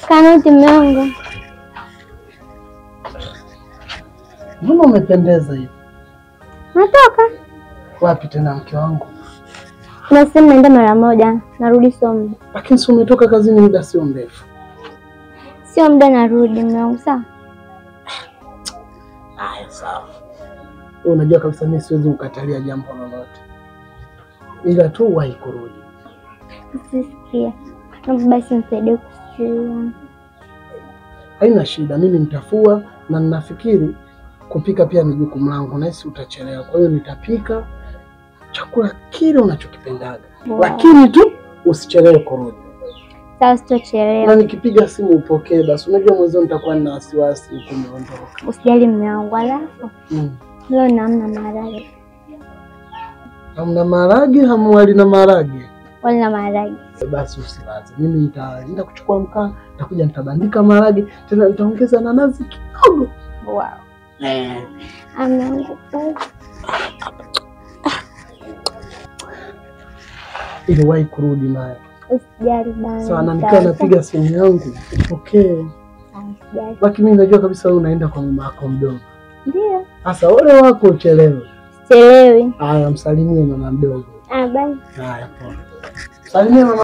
Kanuti mwangu. Mbona umependeza hivi? Natoka. Wapi tena mke wangu? Nasema naenda mara moja, narudi somo. Lakini si umetoka kazini muda sio mrefu. Sio muda narudi mwangu, sawa? Haya sawa. Wewe unajua kabisa mimi siwezi kukatalia jambo lolote. Ila tu wahi kurudi. Sisikia. Naomba basi nisaidie kufua. Haina shida, mimi nitafua na ninafikiri kupika pia ni jukumu langu na hisi utachelewa. Kwa hiyo nitapika chakula kile unachokipendaga. Wow. Lakini tu usichelewe kurudi. Sawa, sitochelewa. Na nikipiga simu upokee basi. Unajua mwanzo nitakuwa na wasiwasi kuondoka. Usijali mume wangu, alafu. Leo namna maharage. Hamna maharage, hamwali na maharage. Wali na maharage. Basi usilaze. Mimi nitaenda kuchukua mkaa, nitakuja nitabandika maharage, tena nitaongeza na nazi kidogo. Wow. Amangu. Ili wahi kurudi naye. Usijali bana. Sawa, na nikaa napiga simu yangu, upokee. Usijali. Lakini mimi najua kabisa wewe unaenda kwa mama yako mdogo. Ndio. Sasa ole wako uchelewe. Chelewi. Haya, msalimie mama mdogo. Bye. Haya, poa. Salimia mama.